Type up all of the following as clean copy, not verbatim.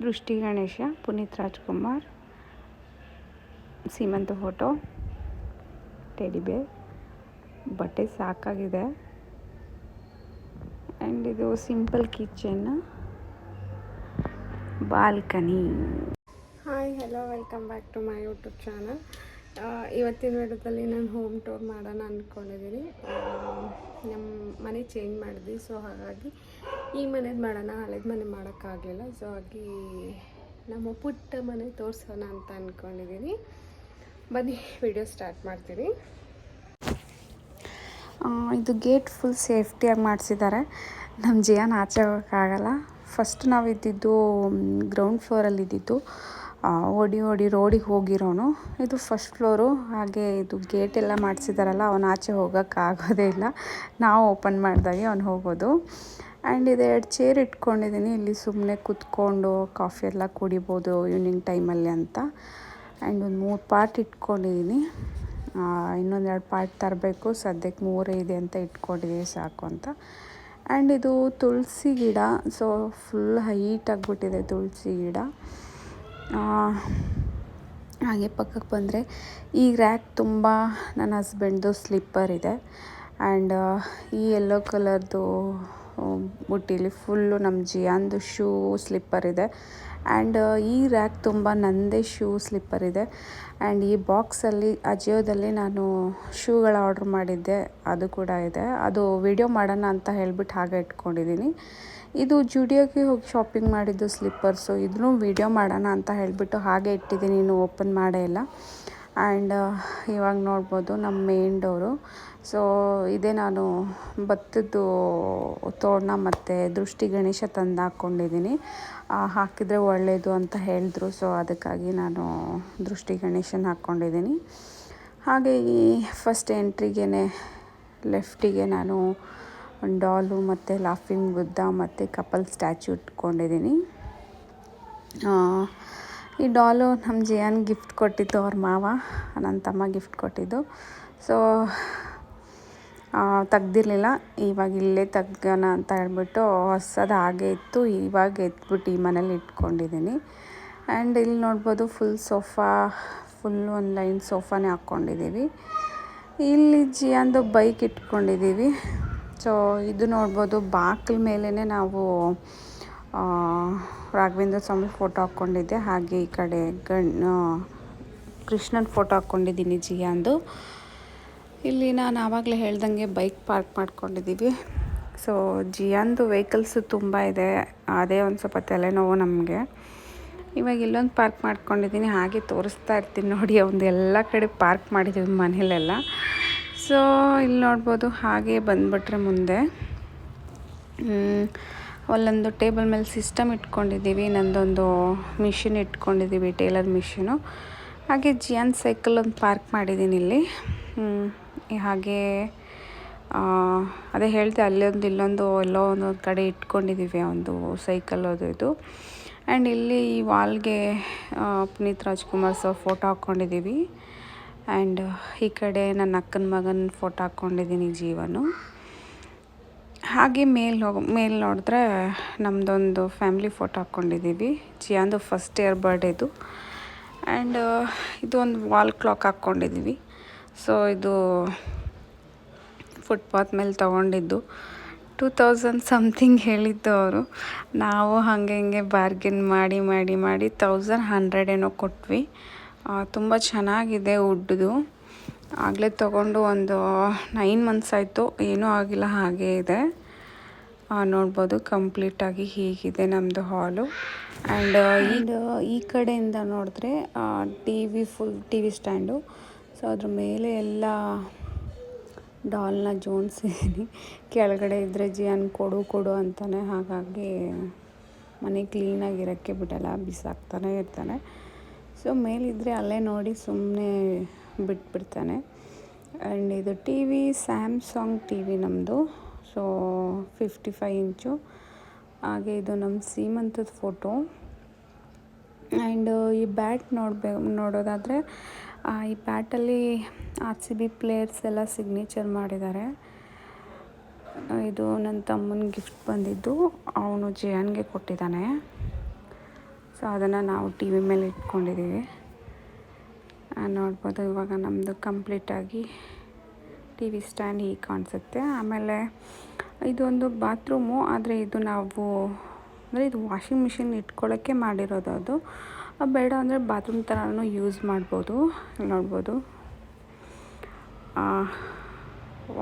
ದೃಷ್ಟಿ ಗಣೇಶ, ಪುನೀತ್ ರಾಜ್ಕುಮಾರ್, ಸೀಮಂತ photo, teddy bear, ಬಟ್ಟೆ ಸಾಕಾಗಿದೆ. ಆ್ಯಂಡ್ ಇದು simple kitchen, balcony. Hi, hello, welcome back to my YouTube channel. ಇವತ್ತಿನ ವಿಡಿಯೋದಲ್ಲಿ ನಾನು ಹೋಮ್ ಟೂರ್ ಮಾಡೋಣ ಅಂದ್ಕೊಂಡಿದ್ದೀನಿ. ನಮ್ಮ ಮನೆ ಚೇಂಜ್ ಮಾಡಿದ್ವಿ, ಸೊ ಹಾಗಾಗಿ ಈ ಮನೇದು ಮಾಡೋಣ, ಹಳೇದು ಮನೆ ಮಾಡೋಕ್ಕಾಗಲಿಲ್ಲ. ಸೊ ಹಾಗಾಗಿ ನಮ್ಮ ಪುಟ್ಟ ಮನೆ ತೋರಿಸೋಣ ಅಂತ ಅಂದ್ಕೊಂಡಿದ್ದೀನಿ. ಬನ್ನಿ ವಿಡಿಯೋ ಸ್ಟಾರ್ಟ್ ಮಾಡ್ತೀನಿ. ಇದು ಗೇಟ್ ಫುಲ್ ಸೇಫ್ಟಿಯಾಗಿ ಮಾಡಿಸಿದ್ದಾರೆ. ನಮ್ಮ ಜಿಯಾನ್ ಆಚೆ ಹೋಗೋಕ್ಕಾಗಲ್ಲ. ಫಸ್ಟ್ ನಾವು ಇದ್ದಿದ್ದು ಗ್ರೌಂಡ್ ಫ್ಲೋರಲ್ಲಿ ಇದ್ದಿದ್ದು. ಓಡಿ ರೋಡಿಗೆ ಹೋಗಿರೋನು. ಇದು ಫಸ್ಟ್ ಫ್ಲೋರು. ಹಾಗೆ ಇದು ಗೇಟ್ ಎಲ್ಲ ಮಾಡಿಸಿದಾರಲ್ಲ, ಅವನು ಆಚೆ ಹೋಗೋಕ್ಕಾಗೋದೇ ಇಲ್ಲ. ನಾವು ಓಪನ್ ಮಾಡಿದಾಗೆ ಅವ್ನು ಹೋಗೋದು. ಆ್ಯಂಡ್ ಇದು 2 ಚೇರ್ ಇಟ್ಕೊಂಡಿದ್ದೀನಿ. ಇಲ್ಲಿ ಸುಮ್ಮನೆ ಕೂತ್ಕೊಂಡು ಕಾಫಿ ಎಲ್ಲ ಕುಡಿಬೋದು ಈವ್ನಿಂಗ್ ಟೈಮಲ್ಲಿ ಅಂತ. ಆ್ಯಂಡ್ ಒಂದು 3 ಪಾಟ್ ಇಟ್ಕೊಂಡಿದ್ದೀನಿ. ಇನ್ನೊಂದು 2 ಪಾಟ್ ತರಬೇಕು. ಸದ್ಯಕ್ಕೆ 3 ಇದೆ ಅಂತ ಇಟ್ಕೊಂಡಿದ್ದೀನಿ, ಸಾಕು ಅಂತ. ಆ್ಯಂಡ್ ಇದು ತುಳಸಿ ಗಿಡ. ಸೊ ಫುಲ್ ಹೈಟ್ ಆಗಿಬಿಟ್ಟಿದೆ ತುಳಸಿ ಗಿಡ. ಹಾಗೆ ಪಕ್ಕಕ್ಕೆ ಬಂದರೆ ಈ ರ್ಯಾಕ್ ತುಂಬ ನನ್ನ ಹಸ್ಬೆಂಡ್ದು ಸ್ಲಿಪ್ಪರ್ ಇದೆ. ಆ್ಯಂಡ್ ಈ ಯೆಲ್ಲೋ ಕಲರ್ದು ಬುಟ್ಟಿಲಿ ಫುಲ್ಲು ನಮ್ಮ ಜಿಯಾನ್ದು ಶೂ ಸ್ಲಿಪ್ಪರ್ ಇದೆ. ಆ್ಯಂಡ್ ಈ ರ್ಯಾಕ್ ತುಂಬ ನನ್ನದೇ ಶೂ ಸ್ಲಿಪ್ಪರ್ ಇದೆ. ಆ್ಯಂಡ್ ಈ ಬಾಕ್ಸಲ್ಲಿ ಅಜಿಯೋದಲ್ಲಿ ನಾನು ಶೂಗಳ ಆರ್ಡ್ರ್ ಮಾಡಿದ್ದೆ, ಅದು ಕೂಡ ಇದೆ. ಅದು ವಿಡಿಯೋ ಮಾಡೋಣ ಅಂತ ಹೇಳ್ಬಿಟ್ಟು ಹಾಗೆ ಇಟ್ಕೊಂಡಿದ್ದೀನಿ. ಇದು ಜುಡಿಯೋಗೆ ಹೋಗಿ ಶಾಪಿಂಗ್ ಮಾಡಿದ್ದು ಸ್ಲಿಪ್ಪರ್ಸು. ಇದನ್ನು ವಿಡಿಯೋ ಮಾಡೋಣ ಅಂತ ಹೇಳಿಬಿಟ್ಟು ಹಾಗೆ ಇಟ್ಟಿದ್ದೀನಿ, ಇನ್ನೂ ಓಪನ್ ಮಾಡೇ ಇಲ್ಲ. ಆ್ಯಂಡ್ ಇವಾಗ ನೋಡ್ಬೋದು ನಮ್ಮ ಮೇನ್ ಡೋರು. ಸೊ ಇದೇ ನಾನು ಭತ್ತದ್ದು ತೋರಣ ಮತ್ತು ದೃಷ್ಟಿ ಗಣೇಶ ತಂದು ಹಾಕ್ಕೊಂಡಿದ್ದೀನಿ. ಹಾಕಿದರೆ ಒಳ್ಳೆಯದು ಅಂತ ಹೇಳಿದ್ರು. ಸೊ ಅದಕ್ಕಾಗಿ ನಾನು ದೃಷ್ಟಿ ಗಣೇಶನ ಹಾಕ್ಕೊಂಡಿದ್ದೀನಿ. ಹಾಗೆ ಈ ಫಸ್ಟ್ ಎಂಟ್ರಿಗೇ ಲೆಫ್ಟಿಗೆ ನಾನು ಒಂದು ಡಾಲು ಮತ್ತು ಲಾಫಿಂಗ್ ಬುದ್ಧ ಮತ್ತು ಕಪಲ್ ಸ್ಟ್ಯಾಚ್ಯೂ ಇಟ್ಕೊಂಡಿದ್ದೀನಿ. ಈ ಡಾಲು ನಮ್ಮ ಜಿಯಾನ್ ಗಿಫ್ಟ್ ಕೊಟ್ಟಿದ್ದು, ಅವ್ರ ಮಾವ, ನನ್ನ ತಮ್ಮ ಗಿಫ್ಟ್ ಕೊಟ್ಟಿದ್ದು. ಸೊ ತೆಗ್ದಿರಲಿಲ್ಲ, ಇವಾಗ ಇಲ್ಲೇ ತೆಗ್ಯೋಣ ಅಂತ ಹೇಳ್ಬಿಟ್ಟು ಹೊಸದು ಹಾಗೆ ಇತ್ತು. ಇವಾಗ ಎತ್ಬಿಟ್ಟು ಈ ಮನೇಲಿ ಇಟ್ಕೊಂಡಿದ್ದೀನಿ. ಆ್ಯಂಡ್ ಇಲ್ಲಿ ನೋಡ್ಬೋದು ಫುಲ್ ಸೋಫಾ, ಫುಲ್ ಒಂದು ಲೈನ್ ಸೋಫಾನೇ ಹಾಕ್ಕೊಂಡಿದ್ದೀವಿ. ಇಲ್ಲಿ ಜಿಯಾನ್ದು ಬೈಕ್ ಇಟ್ಕೊಂಡಿದ್ದೀವಿ. ಸೊ ಇದು ನೋಡ್ಬೋದು ಬಾಗಿಲ ಮೇಲೇ ನಾವು ರಾಘವೇಂದ್ರ ಸ್ವಾಮಿ ಫೋಟೋ ಹಾಕ್ಕೊಂಡಿದ್ದೆ. ಹಾಗೆ ಈ ಕಡೆ ಕೃಷ್ಣನ ಫೋಟೋ ಹಾಕ್ಕೊಂಡಿದ್ದೀನಿ ಜಿಯಾನ್ದು. ಇಲ್ಲಿ ನಾನು ಆವಾಗಲೇ ಹೇಳ್ದಂಗೆ ಬೈಕ್ ಪಾರ್ಕ್ ಮಾಡ್ಕೊಂಡಿದ್ದೀವಿ. ಸೊ ಜಿಯಾನ್ದು ವೆಹಿಕಲ್ಸು ತುಂಬ ಇದೆ, ಅದೇ ಒಂದು ಸ್ವಲ್ಪ ತಲೆನೋವು ನಮಗೆ. ಇವಾಗ ಇಲ್ಲೊಂದು ಪಾರ್ಕ್ ಮಾಡ್ಕೊಂಡಿದ್ದೀನಿ, ಹಾಗೆ ತೋರಿಸ್ತಾ ಇರ್ತೀನಿ ನೋಡಿ. ಒಂದು ಎಲ್ಲ ಕಡೆ ಪಾರ್ಕ್ ಮಾಡಿದ್ದೀವಿ ಮನೇಲೆಲ್ಲ. ಸೊ ಇಲ್ಲಿ ನೋಡ್ಬೋದು, ಹಾಗೆ ಬಂದುಬಿಟ್ರೆ ಮುಂದೆ ಅಲ್ಲೊಂದು ಟೇಬಲ್ ಮೇಲೆ ಸಿಸ್ಟಮ್ ಇಟ್ಕೊಂಡಿದ್ದೀವಿ. ನಂದೊಂದು ಮಿಷಿನ್ ಇಟ್ಕೊಂಡಿದ್ದೀವಿ, ಟೇಲರ್ ಮಿಷಿನು. ಹಾಗೆ ಜಿಯಾನ್ ಸೈಕಲ್ ಒಂದು ಪಾರ್ಕ್ ಮಾಡಿದ್ದೀನಿ ಇಲ್ಲಿ. ಹಾಗೆ ಅದೇ ಹೇಳಿದೆ, ಅಲ್ಲೊಂದು ಇಲ್ಲೊಂದು ಎಲ್ಲೋ ಒಂದೊಂದು ಕಡೆ ಇಟ್ಕೊಂಡಿದ್ದೀವಿ ಒಂದು ಸೈಕಲ್ ಅದು ಇದು. ಆ್ಯಂಡ್ ಇಲ್ಲಿ ಈ ವಾಲ್ಗೆ ಪುನೀತ್ ರಾಜ್ಕುಮಾರ್ ಸರ್ ಫೋಟೋ ಹಾಕ್ಕೊಂಡಿದ್ದೀವಿ. ಆ್ಯಂಡ್ ಈ ಕಡೆ ನನ್ನ ಅಕ್ಕನ ಮಗನ ಫೋಟೋ ಹಾಕ್ಕೊಂಡಿದ್ದೀನಿ, ಜೀವನು. ಹಾಗೆ ಮೇಲೆ ನೋಡಿದ್ರೆ ನಮ್ಮದೊಂದು ಫ್ಯಾಮ್ಲಿ ಫೋಟೋ ಹಾಕ್ಕೊಂಡಿದ್ದೀವಿ, ಜಿಯಾನ್ದು ಫಸ್ಟ್ ಇಯರ್ ಬರ್ಡೇದು. ಆ್ಯಂಡ್ ಇದು ಒಂದು ವಾಲ್ ಕ್ಲಾಕ್ ಹಾಕ್ಕೊಂಡಿದ್ದೀವಿ. ಸೊ ಇದು ಫುಟ್ಪಾತ್ ಮೇಲೆ ತೊಗೊಂಡಿದ್ದು, 2000 ಸಮಥಿಂಗ್ ಹೇಳಿದ್ದು ಅವರು. ನಾವು ಹಾಗೆ ಹಿಂಗೆ ಬಾರ್ಗೇನ್ ಮಾಡಿ 1100 ಏನೋ ಕೊಟ್ವಿ. ತುಂಬ ಚೆನ್ನಾಗಿದೆ ವುಡ್ದು. ಆಗಲೇ ತೊಗೊಂಡು ಒಂದು 9 ಮಂತ್ಸ್ ಆಯಿತು, ಏನೂ ಆಗಿಲ್ಲ, ಹಾಗೇ ಇದೆ. ನೋಡ್ಬೋದು ಕಂಪ್ಲೀಟಾಗಿ ಹೀಗಿದೆ ನಮ್ಮದು ಹಾಲು. ಆ್ಯಂಡ್ ಈ ಕಡೆಯಿಂದ ನೋಡಿದ್ರೆ full TV stand. So ಅದ್ರ ಮೇಲೆ ಎಲ್ಲ ಡಾಲ್ನ ಜೋಡಿಸಿದ್ದೀನಿ. ಕೆಳಗಡೆ ಇದ್ದರೆ ಜಿಯಾನ್ ಕೊಡು ಅಂತಾನೆ, ಹಾಗಾಗಿ ಮನೆ ಕ್ಲೀನಾಗಿರೋಕ್ಕೆ ಬಿಡಲ್ಲ, ಬಿಸಾಕ್ತಾನೆ ಇರ್ತಾನೆ. ಸೊ ಮೇಲಿದ್ದರೆ ಅಲ್ಲೇ ನೋಡಿ ಸುಮ್ಮನೆ ಬಿಟ್ಬಿಡ್ತಾನೆ. ಆ್ಯಂಡ್ ಇದು T V Samsung T V ನಮ್ಮದು. So 55 inch. ಹಾಗೆ ಇದು ನಮ್ಮ ಸೀಮಂತದ ಫೋಟೋ. ಆ್ಯಂಡ್ ಈ ಬ್ಯಾಟ್ ನೋಡೋದಾದರೆ ಈ ಬ್ಯಾಟಲ್ಲಿ RCB ಪ್ಲೇಯರ್ಸ್ ಎಲ್ಲ ಸಿಗ್ನೇಚರ್ ಮಾಡಿದ್ದಾರೆ. ಇದು ನನ್ನ ತಮ್ಮನ ಗಿಫ್ಟ್ ಬಂದಿದ್ದು, ಅವನು ಜಿಯಾನ್ಗೆ ಕೊಟ್ಟಿದ್ದಾನೆ. ಸೊ ಅದನ್ನು ನಾವು ಟಿ ವಿ ಮೇಲೆ ಇಟ್ಕೊಂಡಿದ್ದೀವಿ. ನೋಡ್ಬೋದು ಇವಾಗ ನಮ್ಮದು ಕಂಪ್ಲೀಟಾಗಿ ಟಿ ವಿ ಸ್ಟ್ಯಾಂಡ್ ಹೀಗೆ ಕಾಣಿಸುತ್ತೆ. ಆಮೇಲೆ ಇದೊಂದು ಬಾತ್ರೂಮು, ಆದರೆ ಇದು ನಾವು ಅಂದರೆ ಇದು ವಾಷಿಂಗ್ ಮಿಷಿನ್ ಇಟ್ಕೊಳ್ಳೋಕ್ಕೆ ಮಾಡಿರೋದು. ಅದು ಬೇಡ ಅಂದರೆ ಬಾತ್ರೂಮ್ ಥರನೂ ಯೂಸ್ ಮಾಡ್ಬೋದು. ನೋಡ್ಬೋದು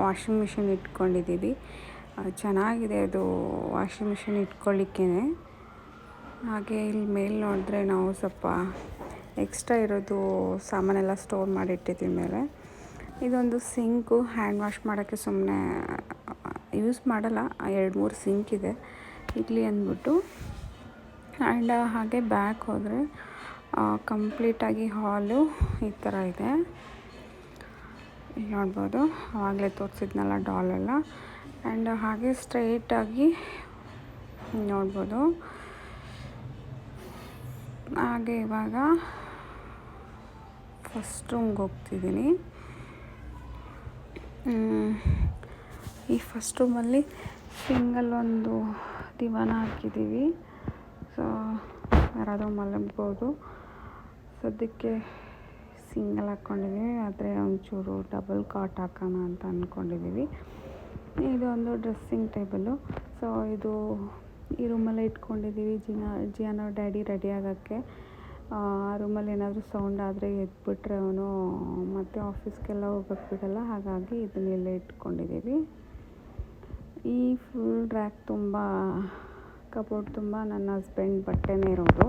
ವಾಷಿಂಗ್ ಮಿಷಿನ್ ಇಟ್ಕೊಂಡಿದ್ದೀವಿ. ಚೆನ್ನಾಗಿದೆ ಅದು ವಾಷಿಂಗ್ ಮಿಷಿನ್ ಇಟ್ಕೊಳ್ಳಿಕ್ಕೇ. ಹಾಗೆ ಇಲ್ಲಿ ಮೇಲೆ ನೋಡಿದ್ರೆ ನಾವು ಸ್ವಲ್ಪ ಎಕ್ಸ್ಟ್ರಾ ಇರೋದು ಸಾಮಾನೆಲ್ಲ ಸ್ಟೋರ್ ಮಾಡಿಟ್ಟಿದ್ದೀವಿ ಮೇಲೆ. ಇದೊಂದು ಸಿಂಕು, ಹ್ಯಾಂಡ್ ವಾಶ್ ಮಾಡೋಕ್ಕೆ ಸುಮ್ಮನೆ ಯೂಸ್ ಮಾಡಲ್ಲ. 2-3 ಸಿಂಕ್ ಇದೆ ಇರಲಿ ಅಂದ್ಬಿಟ್ಟು. ಆ್ಯಂಡ್ ಹಾಗೆ ಬ್ಯಾಕ್ ಹೋದರೆ ಕಂಪ್ಲೀಟಾಗಿ ಹಾಲು ಈ ಥರ ಇದೆ. ನೋಡ್ಬೋದು ಆವಾಗಲೇ ತೋರಿಸಿದ್ನಲ್ಲ ಡಾಲೆಲ್ಲ. ಆ್ಯಂಡ್ ಹಾಗೆ ಸ್ಟ್ರೈಟಾಗಿ ನೋಡ್ಬೋದು. ಹಾಗೆ ಇವಾಗ ಫಸ್ಟ್ ರೂಮ್ಗೆ ಹೋಗ್ತಿದ್ದೀನಿ. ಈ ಫಸ್ಟ್ ರೂಮಲ್ಲಿ ಸಿಂಗಲ್ ಒಂದು ದಿವಾನ ಹಾಕಿದ್ದೀವಿ. ಸೊ ಯಾರಾದರೂ ಮಲಗ್ಬೋದು. ಸದ್ಯಕ್ಕೆ ಸಿಂಗಲ್ ಹಾಕ್ಕೊಂಡಿದ್ದೀವಿ, ಆದರೆ ಒಂಚೂರು ಡಬಲ್ ಕಾಟ್ ಹಾಕೋಣ ಅಂತ ಅಂದ್ಕೊಂಡಿದ್ದೀವಿ. ಇದೊಂದು ಡ್ರೆಸ್ಸಿಂಗ್ ಟೇಬಲು. ಸೊ ಇದು ಈ ರೂಮಲ್ಲೇ ಇಟ್ಕೊಂಡಿದ್ದೀವಿ. ಜಿಯಾನೋ ಡ್ಯಾಡಿ ರೆಡಿ ಆಗೋಕ್ಕೆ. ಆ ರೂಮಲ್ಲಿ ಏನಾದರೂ ಸೌಂಡ್ ಆದರೆ ಎದ್ಬಿಟ್ರೆ ಅವನು ಮತ್ತೆ ಆಫೀಸ್ಗೆಲ್ಲ ಹೋಗೋಕ್ಕೆ ಬಿಡಲ್ಲ. ಹಾಗಾಗಿ ಇದನ್ನೆಲ್ಲ ಇಟ್ಕೊಂಡಿದ್ದೀವಿ. ಈ ಫುಲ್ ರ್ಯಾಕ್ ತುಂಬ, ಕಬೋರ್ಡ್ ತುಂಬ ನನ್ನ ಹಸ್ಬೆಂಡ್ ಬಟ್ಟೆನೇ ಇರೋದು.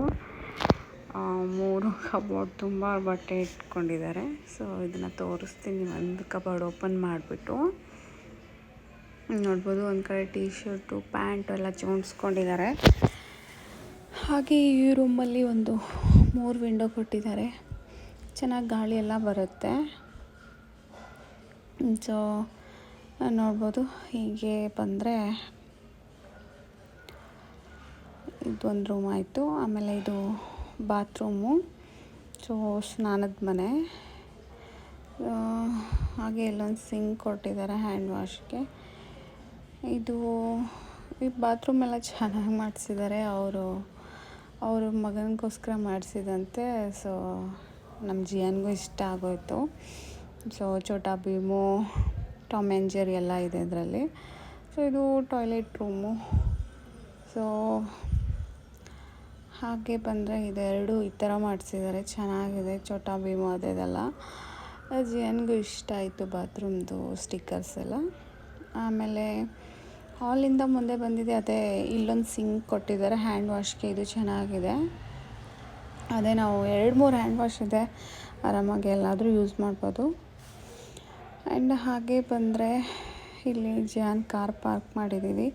3 ಕಬೋರ್ಡ್ ತುಂಬ ಬಟ್ಟೆ ಇಟ್ಕೊಂಡಿದ್ದಾರೆ. ಸೊ ಇದನ್ನು ತೋರಿಸ್ತೀನಿ. ಒಂದು ಕಬೋರ್ಡ್ ಓಪನ್ ಮಾಡಿಬಿಟ್ಟು ನೋಡ್ಬೋದು, ಒಂದು ಕಡೆ ಟೀ ಶರ್ಟು ಪ್ಯಾಂಟು ಎಲ್ಲ ಜೋಡಿಸ್ಕೊಂಡಿದ್ದಾರೆ. ಹಾಗೆ ಈ ರೂಮಲ್ಲಿ ಒಂದು 3 ವಿಂಡೋ ಕೊಟ್ಟಿದ್ದಾರೆ. ಚೆನ್ನಾಗಿ ಗಾಳಿ ಎಲ್ಲ ಬರುತ್ತೆ. ಸೊ ನೋಡ್ಬೋದು. ಹೀಗೆ ಬಂದರೆ ಇದೊಂದು ರೂಮ್ ಆಯಿತು. ಆಮೇಲೆ ಇದು ಬಾತ್ರೂಮು. ಸೊ ಸ್ನಾನದ ಮನೆ. ಹಾಗೆ ಇಲ್ಲೊಂದು ಸಿಂಕ್ ಕೊಟ್ಟಿದ್ದಾರೆ ಹ್ಯಾಂಡ್ ವಾಶ್ಗೆ. ಇದು ಈ ಬಾತ್ರೂಮ್ ಎಲ್ಲ ಚೆನ್ನಾಗಿ ಮಾಡಿಸಿದ್ದಾರೆ. ಅವ್ರ ಮಗನಿಗೋಸ್ಕರ ಮಾಡಿಸಿದಂತೆ. ಸೊ ನಮ್ಮ ಜಿಯನ್ಗೂ ಇಷ್ಟ ಆಗೋಯಿತು. So Chhota Bheem, Tom and Jerry ಎಲ್ಲ ಇದೆ ಇದರಲ್ಲಿ. ಸೊ ಇದು ಟಾಯ್ಲೆಟ್ ರೂಮು. ಸೊ ಹಾಗೆ ಬಂದರೆ ಇದೆರಡು ಈ ಥರ ಮಾಡಿಸಿದ್ದಾರೆ. ಚೆನ್ನಾಗಿದೆ. ಛೋಟಾ ಭೀಮು ಅದೆಲ್ಲ ಜಿಯನ್ಗೂ ಇಷ್ಟ ಆಯಿತು ಬಾತ್ರೂಮ್ದು ಸ್ಟಿಕ್ಕರ್ಸ್ ಎಲ್ಲ. ಆಮೇಲೆ ಹಾಲಿಂದ ಮುಂದೆ ಬಂದಿದೆ. ಅದೇ ಇಲ್ಲೊಂದು ಸಿಂಕ್ ಕೊಟ್ಟಿದ್ದಾರೆ ಹ್ಯಾಂಡ್ ವಾಶ್ಗೆ. ಇದು ಚೆನ್ನಾಗಿದೆ. ಅದೇ ನಾವು 2-3 ಹ್ಯಾಂಡ್ ವಾಶ್ ಇದೆ, ಆರಾಮಾಗಿ ಎಲ್ಲಾದರೂ ಯೂಸ್ ಮಾಡ್ಬೋದು. ಆ್ಯಂಡ್ ಹಾಗೆ ಬಂದರೆ ಇಲ್ಲಿ ಜಿಯಾನ್ ಕಾರ್ ಪಾರ್ಕ್ ಮಾಡಿದ್ದೀವಿ.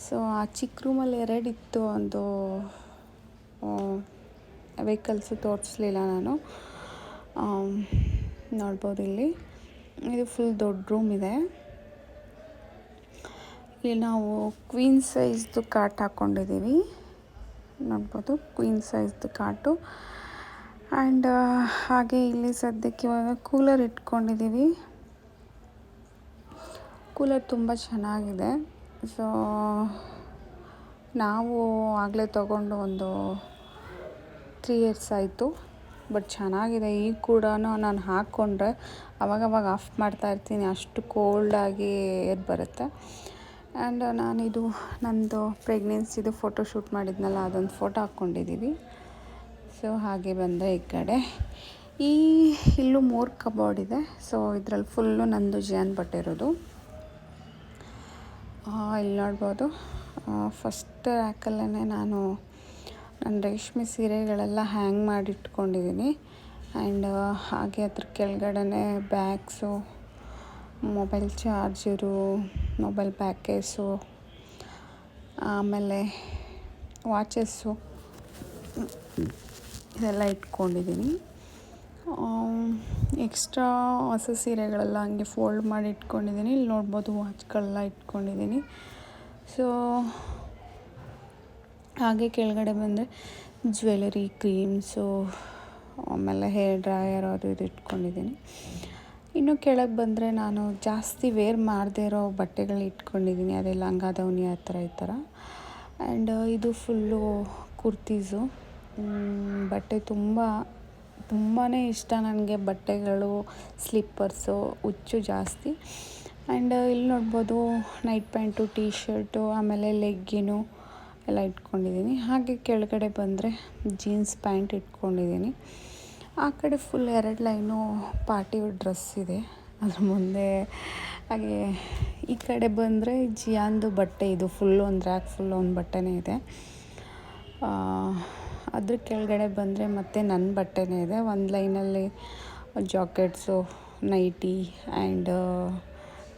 ಸೊ ಆ ಚಿಕ್ಕ ರೂಮಲ್ಲಿ 2 ಇತ್ತು. ಒಂದು ವೆಹಿಕಲ್ಸು ತೋರಿಸ್ಲಿಲ್ಲ ನಾನು. ನೋಡ್ಬೋದು ಇಲ್ಲಿ. ಇದು ಫುಲ್ ದೊಡ್ಡ ರೂಮ್ ಇದೆ. ಇಲ್ಲಿ ನಾವು ಕ್ವೀನ್ ಸೈಜ್ದು ಕಾಟ್ ಹಾಕ್ಕೊಂಡಿದ್ದೀವಿ. ನೋಡ್ಬೋದು ಕ್ವೀನ್ ಸೈಜ್ದು ಕಾಟು. ಆ್ಯಂಡ್ ಹಾಗೆ ಇಲ್ಲಿ ಸದ್ಯಕ್ಕೆ ಇವಾಗ ಕೂಲರ್ ಇಟ್ಕೊಂಡಿದ್ದೀವಿ. ಕೂಲರ್ ತುಂಬ ಚೆನ್ನಾಗಿದೆ. ಸೊ ನಾವು ಆಗಲೇ ತೊಗೊಂಡು ಒಂದು 3 ಇಯರ್ಸ್ ಆಯಿತು. ಬಟ್ ಚೆನ್ನಾಗಿದೆ. ಈಗ ಕೂಡ ನಾನು ಹಾಕ್ಕೊಂಡ್ರೆ ಅವಾಗವಾಗ ಆಫ್ ಮಾಡ್ತಾಯಿರ್ತೀನಿ, ಅಷ್ಟು ಕೋಲ್ಡಾಗಿ ಏರ್ ಬರುತ್ತೆ. ಆ್ಯಂಡ್ ನಾನಿದು ನಂದು ಪ್ರೆಗ್ನೆನ್ಸಿದು ಫೋಟೋ ಶೂಟ್ ಮಾಡಿದ್ನಲ್ಲ, ಅದೊಂದು ಫೋಟೋ ಹಾಕ್ಕೊಂಡಿದ್ದೀವಿ. ಸೊ ಹಾಗೆ ಬಂದರೆ ಈ ಕಡೆ ಇಲ್ಲೂ 3 ಕಬೋರ್ಡ್ ಇದೆ. ಸೊ ಇದರಲ್ಲಿ ಫುಲ್ಲು ನಂದು ಜಿಯಾನ್ ಬಟ್ಟೆ ಇರೋದು. ಇಲ್ಲಿ ನೋಡ್ಬೋದು. ಫಸ್ಟ್ ರ್ಯಾಕಲ್ಲೇ ನಾನು ನನ್ನ ರೇಷ್ಮೆ ಸೀರೆಗಳೆಲ್ಲ ಹ್ಯಾಂಗ್ ಮಾಡಿ ಇಟ್ಕೊಂಡಿದ್ದೀನಿ. ಆ್ಯಂಡ್ ಹಾಗೆ ಅದ್ರ ಕೆಳಗಡೆ ಬ್ಯಾಗ್ಸು, ಮೊಬೈಲ್ ಚಾರ್ಜರು, ಮೊಬೈಲ್ ಪ್ಯಾಕೇಸು, ಆಮೇಲೆ ವಾಚಸ್ಸು ಇದೆಲ್ಲ ಇಟ್ಕೊಂಡಿದ್ದೀನಿ. ಎಕ್ಸ್ಟ್ರಾ ಹೊಸ ಸೀರೆಗಳೆಲ್ಲ ಹಂಗೆ ಫೋಲ್ಡ್ ಮಾಡಿ ಇಟ್ಕೊಂಡಿದ್ದೀನಿ. ಇಲ್ಲಿ ನೋಡ್ಬೋದು ವಾಚ್ಗಳೆಲ್ಲ ಇಟ್ಕೊಂಡಿದ್ದೀನಿ. ಸೊ ಹಾಗೆ ಕೆಳಗಡೆ ಬಂದರೆ ಜ್ಯುವೆಲರಿ, ಕ್ರೀಮ್ಸು, ಆಮೇಲೆ ಹೇರ್ ಡ್ರೈಯರ್ ಅದು ಇದು ಇಟ್ಕೊಂಡಿದ್ದೀನಿ. ಇನ್ನು ಕೆಳಗೆ ಬಂದರೆ ನಾನು ಜಾಸ್ತಿ ವೇರ್ ಮಾಡದೇ ಇರೋ ಬಟ್ಟೆಗಳು ಇಟ್ಕೊಂಡಿದ್ದೀನಿ. ಅದೇ ಲಂಗ ದಾವಣಿ ಆ ಥರ ಈ ಥರ. ಆ್ಯಂಡ್ ಇದು ಫುಲ್ಲು ಕುರ್ತೀಸು. ಬಟ್ಟೆ ತುಂಬಾ ಇಷ್ಟ ನನಗೆ ಬಟ್ಟೆಗಳು, ಸ್ಲಿಪ್ಪರ್ಸು ಹುಚ್ಚು ಜಾಸ್ತಿ. ಆ್ಯಂಡ್ ಇಲ್ಲಿ ನೋಡ್ಬೋದು ನೈಟ್ ಪ್ಯಾಂಟು, ಟೀ ಶರ್ಟು, ಆಮೇಲೆ ಲೆಗ್ಗಿನು ಎಲ್ಲ ಇಟ್ಕೊಂಡಿದ್ದೀನಿ. ಹಾಗೆ ಕೆಳಗಡೆ ಬಂದರೆ ಜೀನ್ಸ್ ಪ್ಯಾಂಟ್ ಇಟ್ಕೊಂಡಿದ್ದೀನಿ. ಆ ಕಡೆ ಫುಲ್ 2 ಲೈನು ಪಾರ್ಟಿ ಡ್ರೆಸ್ ಇದೆ ಅದ್ರ ಮುಂದೆ. ಹಾಗೆ ಈ ಕಡೆ ಬಂದರೆ ಜಿಯಾನ್ದು ಬಟ್ಟೆ, ಇದು ಫುಲ್ಲು ಒಂದು ರ್ಯಾಕ್ ಫುಲ್ಲು ಒಂದು ಬಟ್ಟೆನೇ ಇದೆ. ಅದ್ರ ಕೆಳಗಡೆ ಬಂದರೆ ಮತ್ತೆ ನನ್ನ ಬಟ್ಟೆನೇ ಇದೆ. ಒಂದು ಲೈನಲ್ಲಿ ಜಾಕೆಟ್ಸು, ನೈಟಿ ಆ್ಯಂಡ್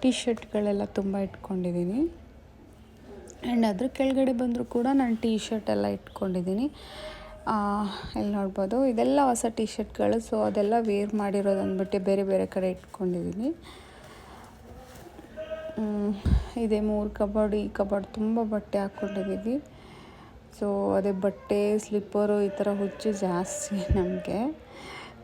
ಟೀ ಶರ್ಟ್ಗಳೆಲ್ಲ ತುಂಬ ಇಟ್ಕೊಂಡಿದ್ದೀನಿ. ಆ್ಯಂಡ್ ಅದ್ರ ಕೆಳಗಡೆ ಬಂದರೂ ಕೂಡ ನಾನು ಟೀ ಶರ್ಟ್ ಎಲ್ಲ ಇಟ್ಕೊಂಡಿದ್ದೀನಿ. ಇಲ್ಲಿ ನೋಡ್ಬೋದು ಇದೆಲ್ಲ ಹೊಸ ಟೀ ಶರ್ಟ್ಗಳು. ಸೊ ಅದೆಲ್ಲ ವೇರ್ ಮಾಡಿರೋದು ಅಂದ್ಬಿಟ್ಟು ಬೇರೆ ಬೇರೆ ಕಡೆ ಇಟ್ಕೊಂಡಿದ್ದೀನಿ. ಇದೆ 3 ಕಬೋರ್ಡ್. ಈ ಕಬೋರ್ಡ್ ತುಂಬ ಬಟ್ಟೆ ಹಾಕ್ಕೊಂಡಿದ್ದೀವಿ. ಸೊ ಅದೇ ಬಟ್ಟೆ, ಸ್ಲಿಪ್ಪರು ಈ ಥರ ಹುಚ್ಚು ಜಾಸ್ತಿ ನಮಗೆ.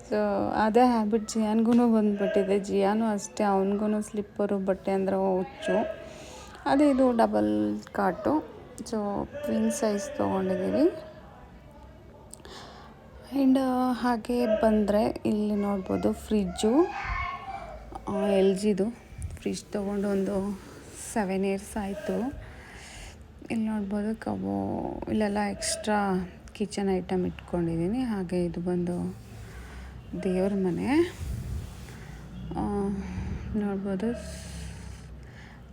ಸೊ ಅದೇ ಹ್ಯಾಬಿಟ್ ಜಿಯಾನ್ಗೂ ಬಂದುಬಿಟ್ಟಿದೆ. ಜಿಯಾನು ಅಷ್ಟೇ, ಅವನಿಗೂ ಸ್ಲಿಪ್ಪರು ಬಟ್ಟೆ ಅಂದರೆ ಹುಚ್ಚು. ಅದೇ ಇದು double cot. So queen size ತೊಗೊಂಡಿದ್ದೀವಿ. ಆ್ಯಂಡ್ ಹಾಗೆ ಬಂದರೆ ಇಲ್ಲಿ ನೋಡ್ಬೋದು ಫ್ರಿಜ್ಜು, LGದು ಫ್ರಿಜ್ ತೊಗೊಂಡು ಒಂದು 7 ಇಯರ್ಸ್ ಆಯಿತು. ಇಲ್ಲಿ ನೋಡ್ಬೋದು ಇಲ್ಲೆಲ್ಲ ಎಕ್ಸ್ಟ್ರಾ ಕಿಚನ್ ಐಟಮ್ ಇಟ್ಕೊಂಡಿದ್ದೀನಿ. ಹಾಗೆ ಇದು ಬಂದು ದೇವ್ರ ಮನೆ ನೋಡ್ಬೋದು.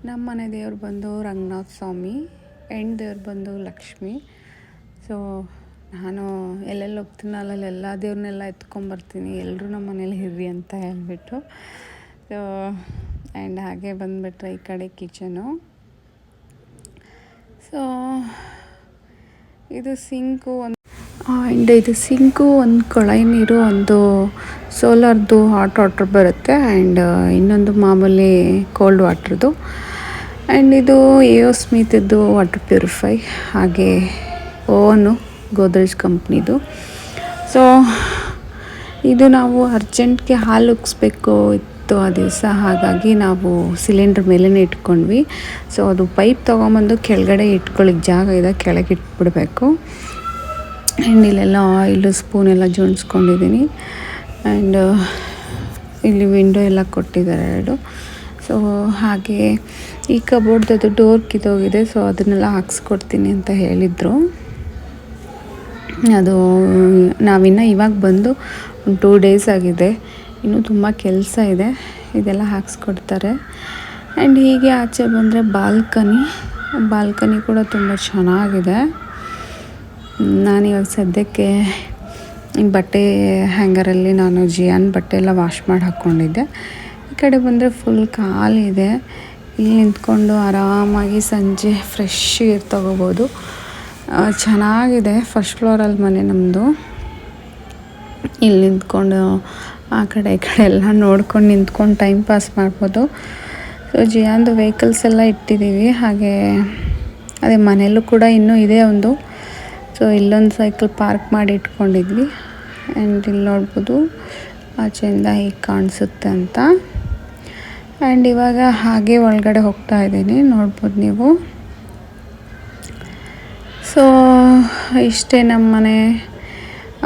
ನಮ್ಮ ಮನೆ ದೇವ್ರು ಬಂದು ರಂಗನಾಥ ಸ್ವಾಮಿ, ಹೆಣ್ಣು ದೇವ್ರು ಬಂದು ಲಕ್ಷ್ಮಿ. ಸೊ ನಾನು ಎಲ್ಲೆಲ್ಲಿ ಹೋಗ್ತೀನಿ ಅಲ್ಲೆಲ್ಲ ದೇವ್ರನ್ನೆಲ್ಲ ಎತ್ಕೊಂಬರ್ತೀನಿ, ಎಲ್ಲರೂ ನಮ್ಮ ಮನೇಲಿ ಇರ್ರಿ ಅಂತ ಹೇಳ್ಬಿಟ್ಟು. ಸೊ ಆ್ಯಂಡ್ ಹಾಗೆ ಬಂದುಬಿಟ್ರೆ ಈ ಕಡೆ ಕಿಚನು. ಸೊ ಇದು ಸಿಂಕು ಒಂದು ಕೊಳಾಯಿ ನೀರು, ಒಂದು ಸೋಲಾರ್ದು ಹಾಟ್ ವಾಟ್ರ್ ಬರುತ್ತೆ, ಆ್ಯಂಡ್ ಇನ್ನೊಂದು ಮಾಮೂಲಿ ಕೋಲ್ಡ್ ವಾಟ್ರದ್ದು. ಆ್ಯಂಡ್ ಇದು AO ಸ್ಮಿತ್ದು ವಾಟರ್ ಪ್ಯೂರಿಫೈ. ಹಾಗೆ ಓವನು ಗೋದ್ರೇಜ್ ಕಂಪ್ನಿದು. ಸೊ ಇದು ನಾವು ಅರ್ಜೆಂಟ್ಗೆ ಹಾಲು ಉಗ್ಸ್ಬೇಕು ಇತ್ತು ಆ ದಿವಸ, ಹಾಗಾಗಿ ನಾವು ಸಿಲಿಂಡ್ರ್ ಮೇಲೇ ಇಟ್ಕೊಂಡ್ವಿ. ಸೊ ಅದು ಪೈಪ್ ತೊಗೊಂಬಂದು ಕೆಳಗಡೆ ಇಟ್ಕೊಳ್ಳಿಕ್ಕೆ ಜಾಗ ಇದೆ, ಕೆಳಗೆ ಇಟ್ಬಿಡಬೇಕು. ಆ್ಯಂಡ್ ಇಲ್ಲೆಲ್ಲ ಆಯಿಲು ಸ್ಪೂನೆಲ್ಲ ಜೋಡಿಸ್ಕೊಂಡಿದ್ದೀನಿ. ಆ್ಯಂಡ್ ಇಲ್ಲಿ ವಿಂಡೋ ಎಲ್ಲ ಕೊಟ್ಟಿದ್ದಾರೆ 2. ಸೊ ಹಾಗೆ ಈ ಕಬೋರ್ಡ್ದು ಡೋರ್ ಕಿತ್ತೋಗಿದೆ. ಸೊ ಅದನ್ನೆಲ್ಲ ಹಾಕ್ಸ್ಕೊಡ್ತೀನಿ ಅಂತ ಹೇಳಿದರು. ಅದು ನಾವಿನ್ನು ಇವಾಗ ಬಂದು ಒಂದು 2 ಡೇಸ್ ಆಗಿದೆ, ಇನ್ನೂ ತುಂಬ ಕೆಲಸ ಇದೆ. ಇದೆಲ್ಲ ಹಾಕ್ಸ್ಕೊಡ್ತಾರೆ. ಆ್ಯಂಡ್ ಹೀಗೆ ಆಚೆ ಬಂದರೆ ಬಾಲ್ಕನಿ ಕೂಡ ತುಂಬ ಚೆನ್ನಾಗಿದೆ. ನಾನಿವಾಗ ಸದ್ಯಕ್ಕೆ ಬಟ್ಟೆ ಹ್ಯಾಂಗರಲ್ಲಿ ನಾನು ಜಿಯಾನ್ ಬಟ್ಟೆ ಎಲ್ಲ ವಾಶ್ ಮಾಡಿ ಹಾಕ್ಕೊಂಡಿದ್ದೆ. ಈ ಕಡೆ ಬಂದರೆ ಫುಲ್ ಖಾಲಿದೆ. ಇಲ್ಲಿ ನಿಂತ್ಕೊಂಡು ಆರಾಮಾಗಿ ಸಂಜೆ ಫ್ರೆಶ್ ಏರ್ ತೊಗೋಬೋದು. ಚೆನ್ನಾಗಿದೆ. ಫಸ್ಟ್ ಫ್ಲೋರಲ್ಲಿ ಮನೆ ನಮ್ಮದು. ಇಲ್ಲಿ ನಿಂತ್ಕೊಂಡು ಆ ಕಡೆ ಈ ಕಡೆ ಎಲ್ಲ ನೋಡ್ಕೊಂಡು ನಿಂತ್ಕೊಂಡು ಟೈಮ್ ಪಾಸ್ ಮಾಡ್ಬೋದು. ಸೊ ಜಿಯಾನ್ದು ವೆಹಿಕಲ್ಸ್ ಎಲ್ಲ ಇಟ್ಟಿದ್ದೀವಿ. ಹಾಗೆ ಅದೇ ಮನೆಯಲ್ಲೂ ಕೂಡ ಇನ್ನೂ ಇದೆ ಒಂದು. ಸೊ ಇಲ್ಲೊಂದು ಸೈಕಲ್ ಪಾರ್ಕ್ ಮಾಡಿ ಇಟ್ಕೊಂಡಿದ್ವಿ. ಆ್ಯಂಡ್ ಇಲ್ಲಿ ನೋಡ್ಬೋದು ಆಚೆಯಿಂದ ಹೀಗೆ ಕಾಣಿಸುತ್ತೆ ಅಂತ. ಆ್ಯಂಡ್ ಇವಾಗ ಹಾಗೆ ಒಳಗಡೆ ಹೋಗ್ತಾ ಇದ್ದೀನಿ, ನೋಡ್ಬೋದು ನೀವು. ಸೊ ಇಷ್ಟೇ ನಮ್ಮ ಮನೆ.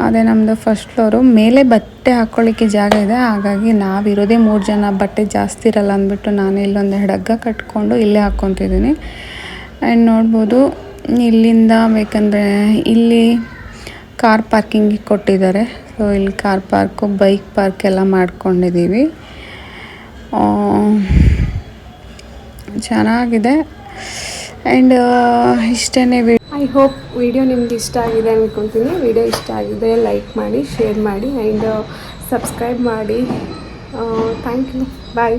ಅದೇ ನಮ್ಮದು ಫಸ್ಟ್ ಫ್ಲೋರು. ಮೇಲೆ ಬಟ್ಟೆ ಹಾಕ್ಕೊಳ್ಳಿಕ್ಕೆ ಜಾಗ ಇದೆ, ಹಾಗಾಗಿ ನಾವಿರೋದೇ 3 ಜನ, ಬಟ್ಟೆ ಜಾಸ್ತಿ ಇರಲ್ಲ ಅಂದ್ಬಿಟ್ಟು ನಾನು ಇಲ್ಲೊಂದು 2 ಹಗ್ಗ ಕಟ್ಕೊಂಡು ಇಲ್ಲೇ ಹಾಕ್ಕೊತಿದ್ದೀನಿ. ಆ್ಯಂಡ್ ನೋಡ್ಬೋದು ಇಲ್ಲಿಂದ ಬೇಕಂದರೆ ಇಲ್ಲಿ ಕಾರ್ ಪಾರ್ಕಿಂಗಿಗೆ ಕೊಟ್ಟಿದ್ದಾರೆ. ಸೊ ಇಲ್ಲಿ ಕಾರ್ ಪಾರ್ಕು, ಬೈಕ್ ಪಾರ್ಕ್ ಎಲ್ಲ ಮಾಡ್ಕೊಂಡಿದ್ದೀವಿ. ಚೆನ್ನಾಗಿದೆ. ಆ್ಯಂಡ್ ಇಷ್ಟೇ. ಐ ಹೋಪ್ ವಿಡಿಯೋ ನಿಮ್ಗೆ ಇಷ್ಟ ಆಗಿದೆ ಅಂದ್ಕೊತೀನಿ. ವಿಡಿಯೋ ಇಷ್ಟ ಆಗಿದೆ ಲೈಕ್ ಮಾಡಿ, ಶೇರ್ ಮಾಡಿ, ಆ್ಯಂಡ್ ಸಬ್ಸ್ಕ್ರೈಬ್ ಮಾಡಿ. Thank you. ಬಾಯ್.